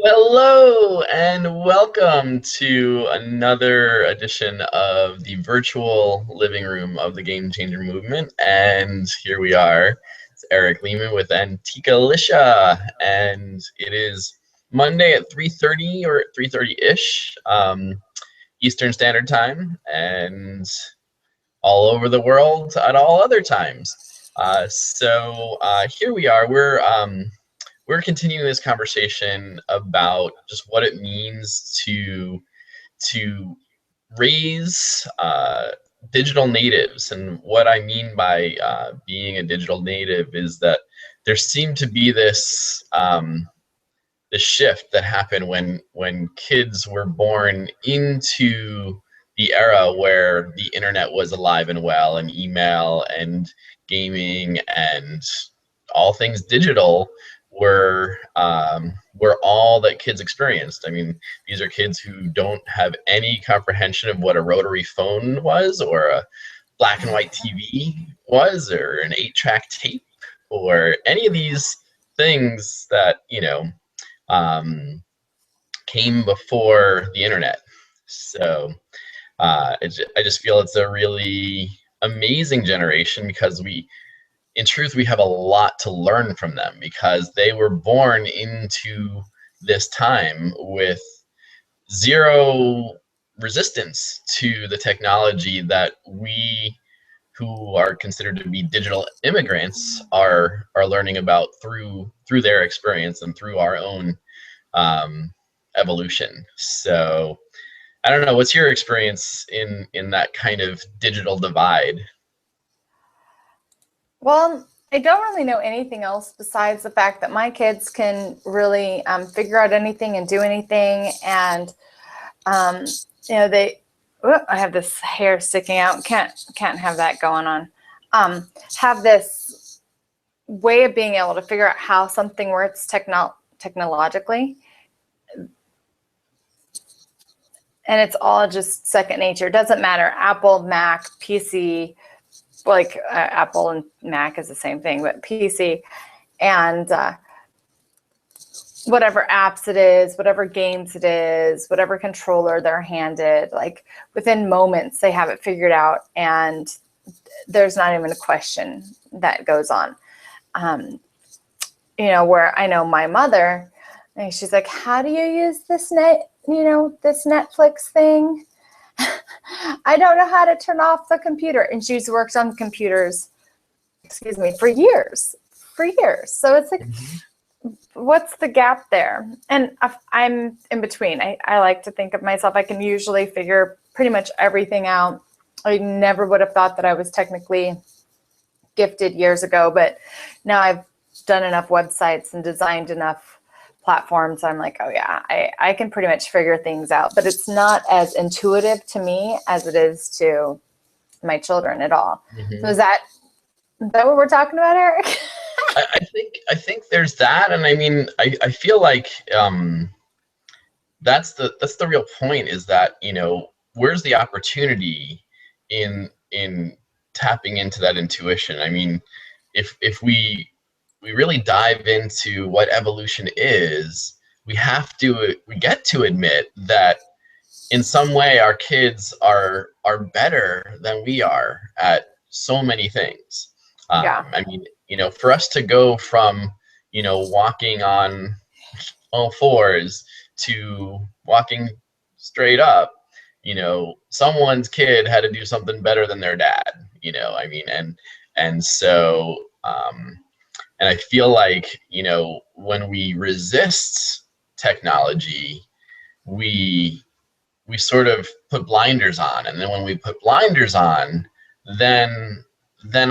Hello, and welcome to another edition of the virtual living room of the Game Changer Movement. And here we are. It's Eric Lehman with Antika Lisha, and it is Monday at 3:30 or 3:30-ish Eastern Standard Time, and all over the world at all other times. Here we are. We're continuing this conversation about just what it means to raise digital natives. And what I mean by being a digital native is that there seemed to be this shift that happened when kids were born into the era where the internet was alive and well, and email and gaming and all things digital were all that kids experienced. I mean, these are kids who don't have any comprehension of what a rotary phone was, or a black and white TV was, or an 8-track tape, or any of these things that came before the internet. So I just feel it's a really amazing generation, because in truth, we have a lot to learn from them, because they were born into this time with zero resistance to the technology that we, who are considered to be digital immigrants, are learning about through their experience and through our own evolution. So I don't know, what's your experience in that kind of digital divide? Well, I don't really know anything else besides the fact that my kids can really figure out anything and do anything. And, I have this hair sticking out. Can't have that going on. Have this way of being able to figure out how something works technologically. And it's all just second nature. It doesn't matter. Apple, Mac, PC, like Apple and Mac is the same thing, but PC, and whatever apps it is, whatever games it is, whatever controller they're handed, like within moments they have it figured out, and there's not even a question that goes on. Where I know my mother, and she's like, how do you use this this Netflix thing? I don't know how to turn off the computer. And she's worked on computers, for years. So it's like, what's the gap there? And I'm in between. I like to think of myself, I can usually figure pretty much everything out. I never would have thought that I was technically gifted years ago, but now I've done enough websites and designed enough platforms, I'm like, oh yeah, I can pretty much figure things out, but it's not as intuitive to me as it is to my children at all. So is that what we're talking about, Eric? I think there's that, and I mean, I feel like that's the real point, is that where's the opportunity in tapping into that intuition? I mean, if we really dive into what evolution is, we get to admit that in some way our kids are better than we are at so many things. Yeah. I mean, for us to go from walking on all fours to walking straight up, someone's kid had to do something better than their dad. I mean, and so and I feel like, when we resist technology, we sort of put blinders on. And then when we put blinders on, then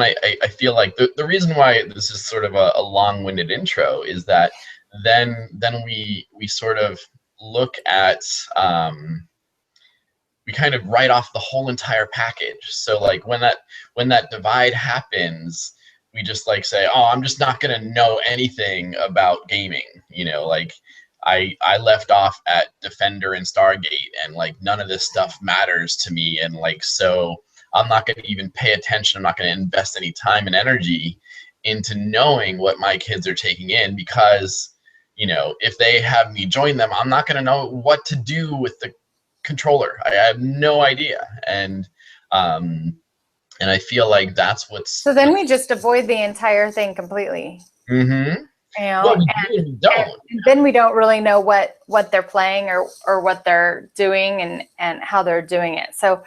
I feel like the reason why this is sort of a long-winded intro is that then we sort of look at, we kind of write off the whole entire package. So like when that divide happens, we just like say, oh, I'm just not going to know anything about gaming. Like I left off at Defender and Stargate, and like none of this stuff matters to me. And like, so I'm not going to even pay attention. I'm not going to invest any time and energy into knowing what my kids are taking in, because, you know, if they have me join them, I'm not going to know what to do with the controller. I have no idea. And I feel like that's So then we just avoid the entire thing completely. Mm-hmm. You know, Well, we do and we don't. And then we don't really know what they're playing or what they're doing and how they're doing it. So,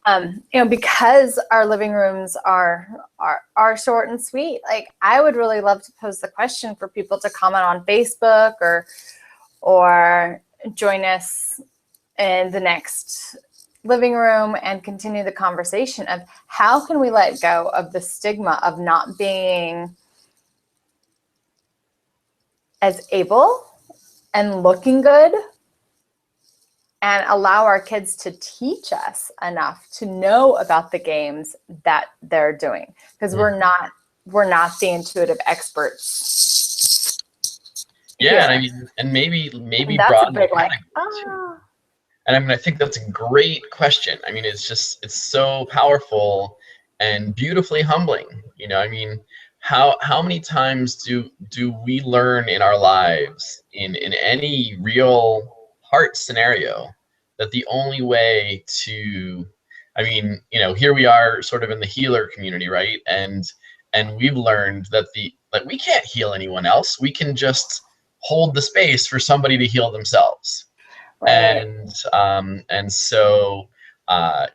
you know, because our living rooms are short and sweet, like I would really love to pose the question for people to comment on Facebook or join us in the next living room and continue the conversation of how can we let go of the stigma of not being as able and looking good, and allow our kids to teach us enough to know about the games that they're doing, because we're not the intuitive experts. Yeah, and I mean, and maybe that's broaden a big the And I mean, I think that's a great question. I mean, it's so powerful and beautifully humbling. You know, I mean, how many times do we learn in our lives in any real heart scenario that the only way to, I mean, you know, here we are sort of in the healer community, right? And we've learned that we can't heal anyone else. We can just hold the space for somebody to heal themselves. Right. And so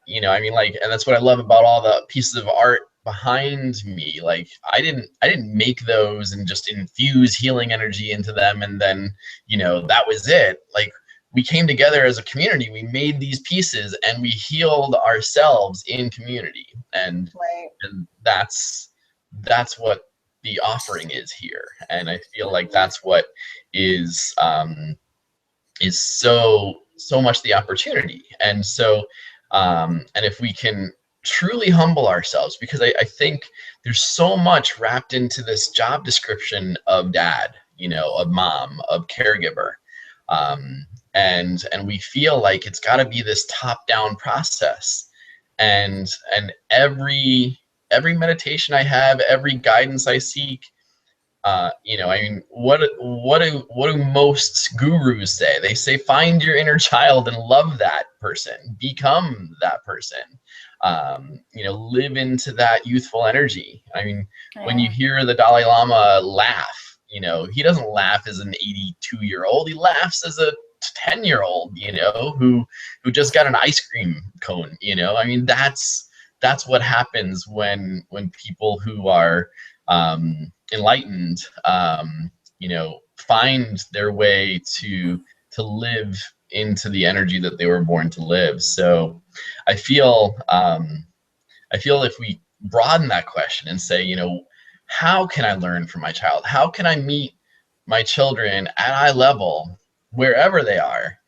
you know, I mean, like, and that's what I love about all the pieces of art behind me. Like, I didn't make those and just infuse healing energy into them and then, you know, that was it. Like, we came together as a community, we made these pieces and we healed ourselves in community, and that's what the offering is here. And I feel like that's what is so much the opportunity. And so and if we can truly humble ourselves, because I think there's so much wrapped into this job description of dad, you know, of mom, of caregiver, and we feel like it's got to be this top down process, and every meditation I have, every guidance I seek, you know, I mean, what do most gurus say? They say, find your inner child and love that person, become that person, you know, live into that youthful energy. I mean, when you hear the Dalai Lama laugh, you know, he doesn't laugh as an 82-year-old. He laughs as a 10-year-old, you know, who just got an ice cream cone. You know, I mean, that's what happens when people who are enlightened, you know, find their way to live into the energy that they were born to live. So I feel if we broaden that question and say, you know, how can I learn from my child? How can I meet my children at eye level, wherever they are,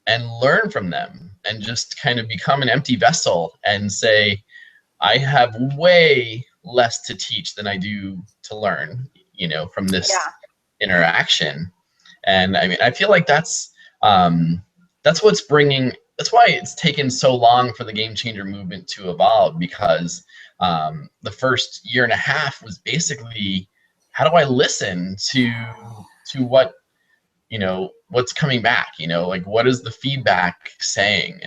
and learn from them, and just kind of become an empty vessel and say, I have way less to teach than I do to learn, you know, from this interaction. And I mean, I feel like that's what's bringing, that's why it's taken so long for the Game Changer movement to evolve, because the first year and a half was basically, how do I listen to what, you know, what's coming back, you know, like, what is the feedback saying?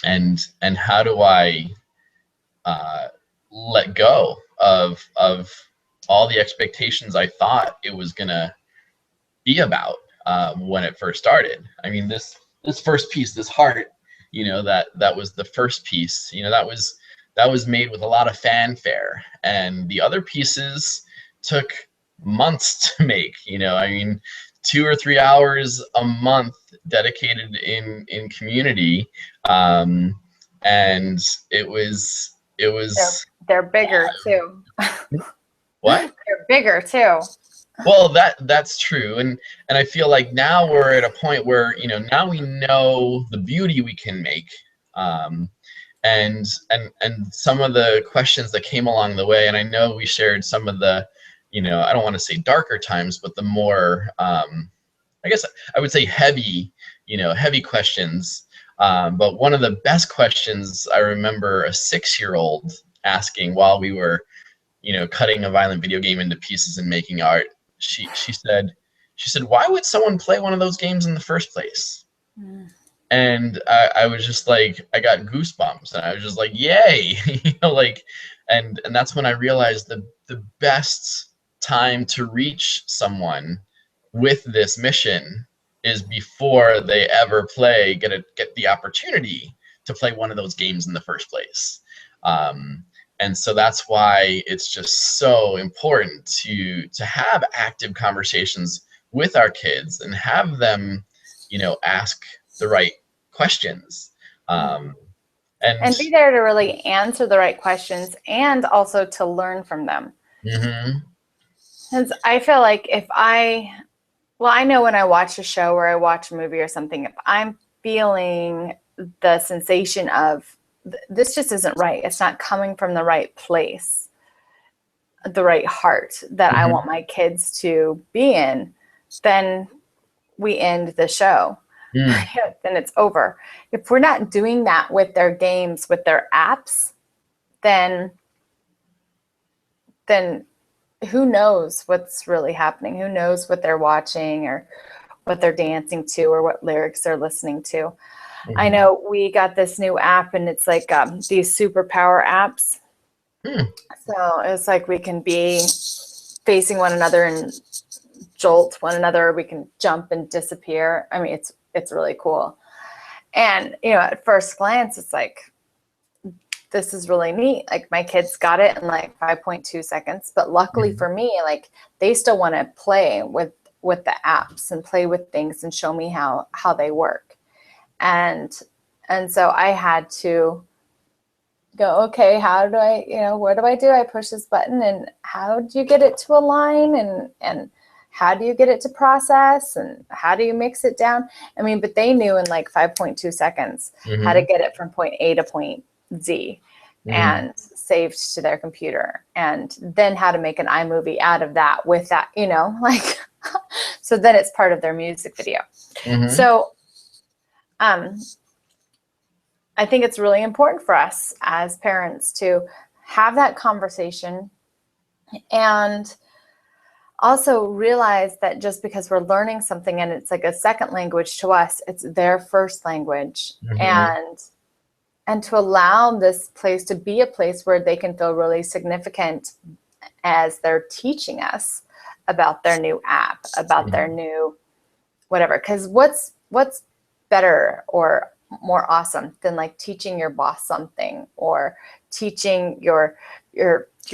And how do I let go of all the expectations I thought it was gonna be about when it first started. I mean, this first piece, this heart, you know, that was the first piece. You know, that was made with a lot of fanfare, and the other pieces took months to make. You know, I mean, 2 or 3 hours a month dedicated in community, and it was. They're bigger too. What? They're bigger too. Well, that's true, and I feel like now we're at a point where, you know, now we know the beauty we can make, and some of the questions that came along the way, and I know we shared some of the, you know, I don't want to say darker times, but the more, I guess I would say heavy questions. But one of the best questions I remember a 6-year-old asking while we were you know, cutting a violent video game into pieces and making art, she said, why would someone play one of those games in the first place? Mm. And I was just like, I got goosebumps, and I was just like, yay, you know, like, and that's when I realized the best time to reach someone with this mission is before they ever get the opportunity to play one of those games in the first place. And so that's why it's just so important to have active conversations with our kids and have them, you know, ask the right questions, And be there to really answer the right questions and also to learn from them. Because I feel like I know when I watch a show or I watch a movie or something, if I'm feeling the sensation of this just isn't right, it's not coming from the right place, the right heart that I want my kids to be in, then we end the show. Then it's over. If we're not doing that with their games, with their apps, then who knows what's really happening? Who knows what they're watching or what they're dancing to or what lyrics they're listening to? I know we got this new app, and it's like these superpower apps. So it's like we can be facing one another and jolt one another. We can jump and disappear. I mean, it's really cool. And, you know, at first glance, it's like, this is really neat. Like, my kids got it in like 5.2 seconds. But luckily for me, like, they still want to play with the apps and play with things and show me how they work. And so I had to go, okay, how do I, you know, what do? I push this button, and how do you get it to align, and how do you get it to process, and how do you mix it down? I mean, but they knew in like 5.2 seconds how to get it from point A to point Z and saved to their computer, and then how to make an iMovie out of that with that, you know, like, so then it's part of their music video. So, I think it's really important for us as parents to have that conversation, and also realize that just because we're learning something and it's like a second language to us, it's their first language. And to allow this place to be a place where they can feel really significant as they're teaching us about their new app, about their new whatever. Because what's better or more awesome than like teaching your boss something, or teaching your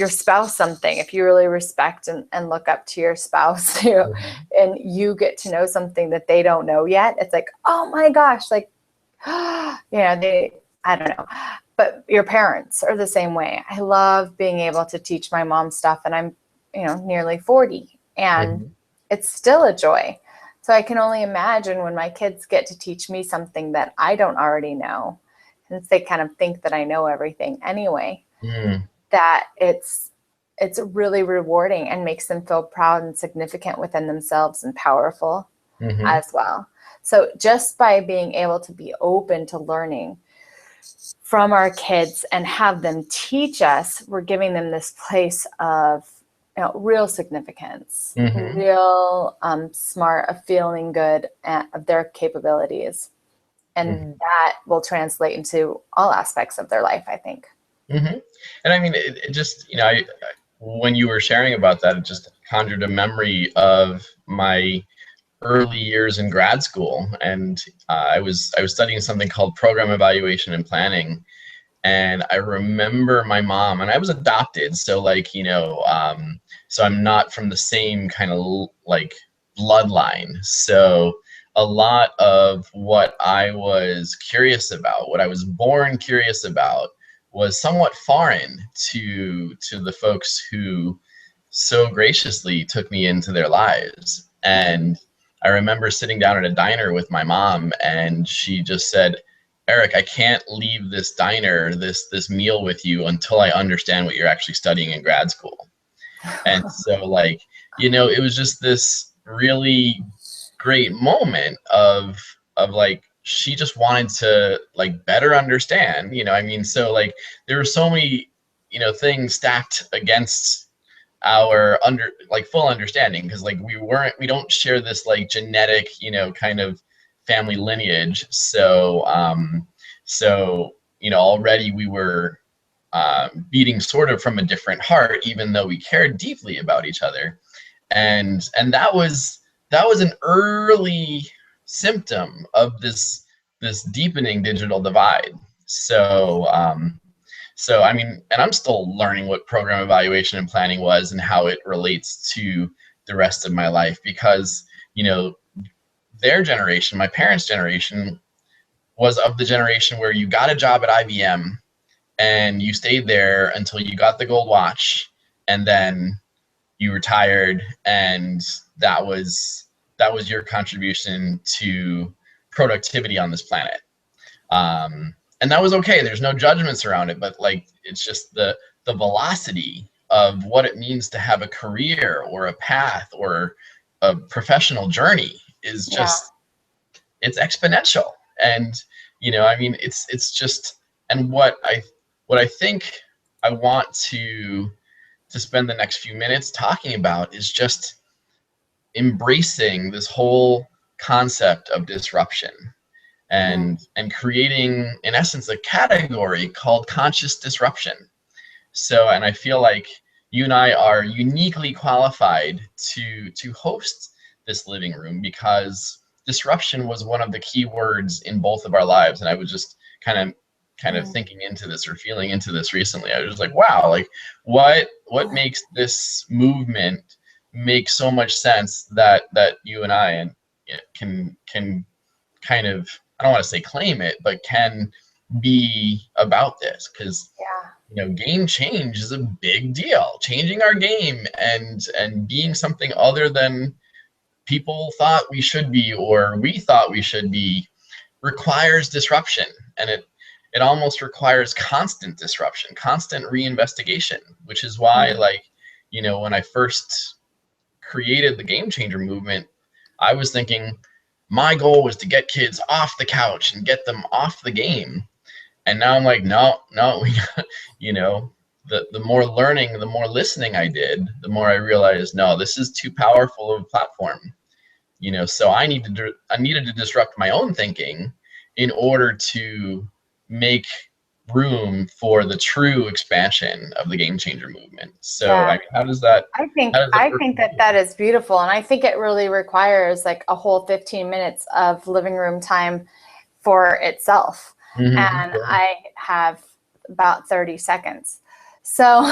spouse something? If you really respect and look up to your spouse, you know, and you get to know something that they don't know yet, it's like, oh my gosh, like, you know, I don't know. But your parents are the same way. I love being able to teach my mom stuff, and I'm, you know, nearly 40, and it's still a joy. So I can only imagine when my kids get to teach me something that I don't already know, since they kind of think that I know everything anyway, that it's really rewarding and makes them feel proud and significant within themselves and powerful as well. So just by being able to be open to learning from our kids and have them teach us, we're giving them this place of, you know, real significance, real smart, of feeling good of their capabilities. And that will translate into all aspects of their life, I think. And I mean, it just, you know, when you were sharing about that, it just conjured a memory of my early years in grad school. And I was studying something called program evaluation and planning. And I remember my mom, and I was adopted. So like, you know, so I'm not from the same kind of like bloodline. So a lot of what I was curious about, what I was born curious about, was somewhat foreign to the folks who so graciously took me into their lives. And I remember sitting down at a diner with my mom, and she just said, Eric, I can't leave this diner, this meal with you until I understand what you're actually studying in grad school. And so, like, you know, it was just this really great moment of like, she just wanted to like better understand, you know, I mean, so like there were so many things stacked against our full understanding, because like we don't share this like genetic kind of family lineage. So already we were beating sort of from a different heart, even though we cared deeply about each other. And that was an early symptom of this deepening digital divide. So I mean, and I'm still learning what program evaluation and planning was and how it relates to the rest of my life, because their generation, my parents' generation, was of the generation where you got a job at IBM and you stayed there until you got the gold watch, and then you retired, and that was your contribution to productivity on this planet. And that was okay. There's no judgments around it, but like, it's just the velocity of what it means to have a career or a path or a professional journey is just, it's exponential. And, I mean, it's just, and what I think I want to spend the next few minutes talking about is just embracing this whole concept of disruption, and creating, in essence, a category called conscious disruption. So, and I feel like you and I are uniquely qualified to host this living room, because disruption was one of the key words in both of our lives. And I was just kind of thinking into this, or feeling into this recently. I was just like, wow, like what makes this movement make so much sense that you and I can kind of, I don't want to say claim it, but can be about this, because game change is a big deal. Changing our game and being something other than people thought we should be, or we thought we should be, requires disruption. And it almost requires constant disruption, constant reinvestigation, which is why, like, when I first created the Game Changer movement, I was thinking my goal was to get kids off the couch and get them off the game. And now I'm like, no, we got, the more learning, the more listening I did, the more I realized, no, this is too powerful of a platform. So I needed to disrupt my own thinking in order to make room for the true expansion of the Game Changer movement. So I mean, how does that? I think that is beautiful, and I think it really requires like a whole 15 minutes of living room time for itself. And I have about 30 seconds. So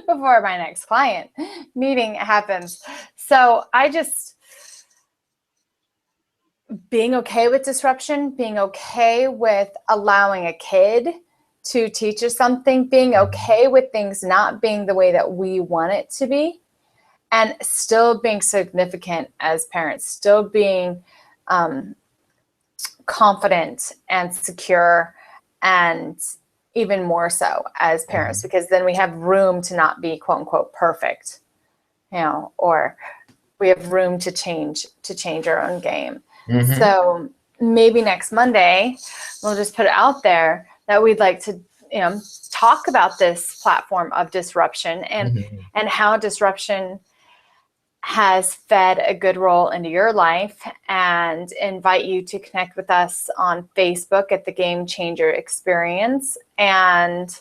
before my next client meeting happens. So I just, being okay with disruption, being okay with allowing a kid to teach us something, being okay with things not being the way that we want it to be, and still being significant as parents, still being confident and secure, and even more so as parents, because then we have room to not be quote unquote perfect, or we have room to change our own game. So maybe next Monday, we'll just put it out there that we'd like to, talk about this platform of disruption and how disruption has fed a good role into your life, and invite you to connect with us on Facebook at the Game Changer Experience, and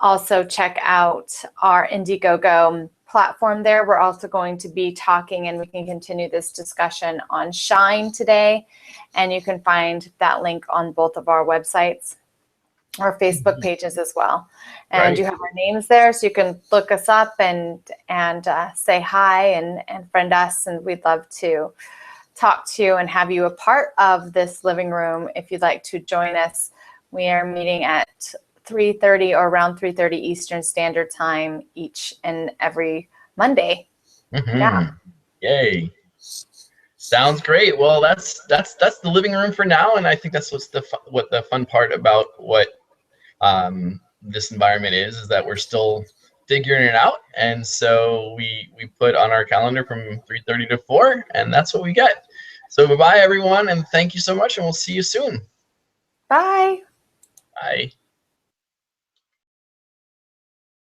also check out our Indiegogo platform there. We're also going to be talking, and we can continue this discussion on Shine today, and you can find that link on both of our websites or Facebook pages as well. And you have our names there, so you can look us up and say hi and friend us, and we'd love to talk to you and have you a part of this living room. If you'd like to join us, we are meeting at 3:30 or around 3:30 Eastern Standard Time each and every Monday. Yay. Sounds great. Well, that's the living room for now, and I think that's what the fun part about what this environment is that we're still figuring it out. And so we put on our calendar from 3:30 to 4, and that's what we get. So bye-bye, everyone, and thank you so much, and we'll see you soon. Bye. Bye.